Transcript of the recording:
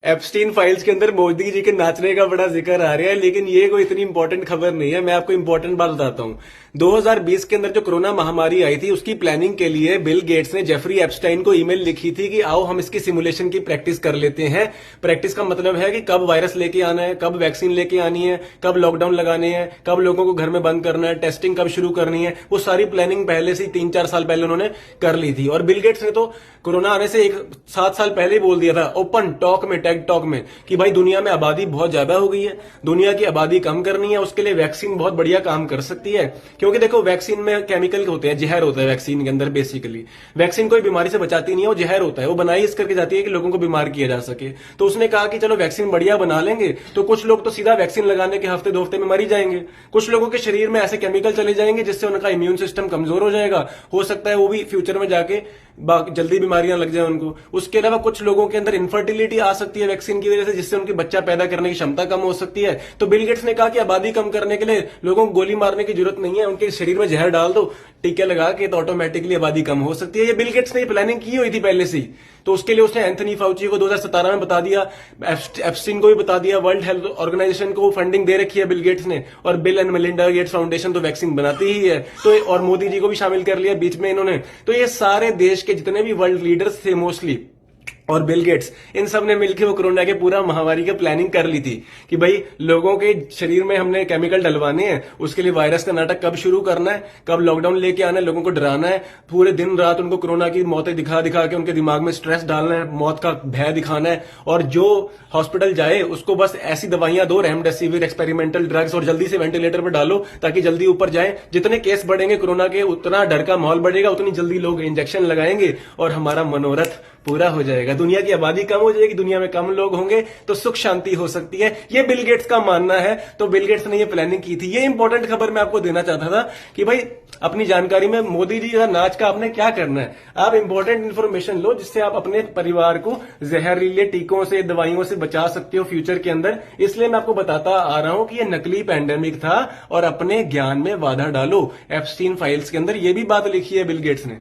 Epstein files के अंदर मोदी जी के नाचने का बड़ा जिक्र आ रहा है, लेकिन ये कोई इतनी इंपॉर्टेंट खबर नहीं है। मैं आपको इंपॉर्टेंट बात बताता हूँ। 2020 के अंदर जो कोरोना महामारी आई थी, उसकी प्लानिंग के लिए बिल गेट्स ने जेफरी एप्स्टाइन को ईमेल लिखी थी कि आओ हम इसकी सिमुलेशन की प्रैक्टिस कर लेते हैं। प्रैक्टिस का मतलब है कि कब वायरस लेके आना है, कब वैक्सीन लेके आनी है, कब लॉकडाउन लगाने हैं, कब लोगों को घर में बंद करना है, टेस्टिंग कब शुरू करनी है। वो सारी प्लानिंग पहले से 3-4 साल पहले उन्होंने कर ली थी। और बिल गेट्स ने तो कोरोना आने से 7 साल पहले ही बोल दिया था ओपन टॉक में, टेक टॉक में, कि भाई दुनिया में आबादी बहुत ज्यादा हो गई है, दुनिया की आबादी कम करनी है, उसके लिए वैक्सीन बहुत बढ़िया काम कर सकती है। क्योंकि देखो वैक्सीन में केमिकल होते हैं, जहर होता है वैक्सीन के अंदर। बेसिकली वैक्सीन कोई बीमारी से बचाती नहीं है, वो जहर होता है, वो बनाई इस करके जाती है कि लोगों को बीमार किया जा सके। तो उसने कहा कि चलो वैक्सीन बढ़िया बना लेंगे, तो कुछ लोग तो सीधा वैक्सीन लगाने के हफ्ते 2 हफ्ते में मर ही जाएंगे। कुछ लोगों के शरीर में ऐसे केमिकल चले जाएंगे जिससे उनका इम्यून सिस्टम कमजोर हो जाएगा। हो सकता है वो भी फ्यूचर में जाके जल्दी बीमारियां लग जाए उनको। उसके अलावा कुछ लोगों के अंदर इनफर्टिलिटी आ सकती है वैक्सीन की वजह से, जिससे उनकी बच्चा पैदा करने की क्षमता कम हो सकती है। तो बिल गेट्स ने कहा कि आबादी कम करने के लिए लोगों को गोली मारने की जरूरत नहीं है, उनके शरीर में जहर डाल दो, टीके लगा के, तो ऑटोमेटिकली आबादी कम हो सकती है। ये बिल गेट्स ने प्लानिंग की हुई थी पहले से ही। तो उसके लिए उसने एंथनी फाउची को 2017 में बता दिया, एप्स्टीन को भी बता दिया, वर्ल्ड हेल्थ ऑर्गेनाइजेशन को फंडिंग दे रखी है बिल गेट्स ने, और bill and Melinda Gates foundation तो वैक्सीन बनाती ही है। तो और मोदी जी को भी शामिल कर लिया बीच में इन्होंने। तो ये सारे देश के जितने भी वर्ल्ड लीडर्स थे मोस्टली, और बिल गेट्स, इन सब ने मिलकर वो कोरोना के पूरा महामारी की प्लानिंग कर ली थी कि भाई लोगों के शरीर में हमने केमिकल डलवाने हैं, उसके लिए वायरस का नाटक कब शुरू करना है, कब लॉकडाउन लेके आना है, लोगों को डराना है, पूरे दिन रात उनको कोरोना की मौतें दिखा दिखा के उनके दिमाग में स्ट्रेस डालना है, मौत का भय दिखाना है। और जो हॉस्पिटल जाए उसको बस ऐसी दवाइयां दो, रेमडेसिविर, एक्सपेरिमेंटल ड्रग्स, और जल्दी से वेंटिलेटर पर डालो ताकि जल्दी ऊपर जाए। जितने केस बढ़ेंगे कोरोना के, उतना डर का माहौल बढ़ेगा, उतनी जल्दी लोग इंजेक्शन लगाएंगे और हमारा मनोरथ पूरा हो जाएगा। दुनिया की आबादी कम हो जाएगी, दुनिया में कम लोग होंगे तो सुख शांति हो सकती है। ये बिल गेट्स का मानना है। तो बिल गेट्स ने ये प्लानिंग की थी। ये इंपॉर्टेंट खबर मैं आपको देना चाहता था कि भाई अपनी जानकारी में मोदी जी का नाच का आपने क्या करना है। आप इंपॉर्टेंट इंफॉर्मेशन लो जिससे आप अपने परिवार को जहरीले टीकों से, दवाइयों से बचा सकते हो फ्यूचर के अंदर। इसलिए मैं आपको बताता आ रहा हूं कि ये नकली पैंडेमिक था और अपने ज्ञान में बाधा डालो। एप्स्टीन फाइल्स के अंदर ये भी बात लिखी है बिल गेट्स ने।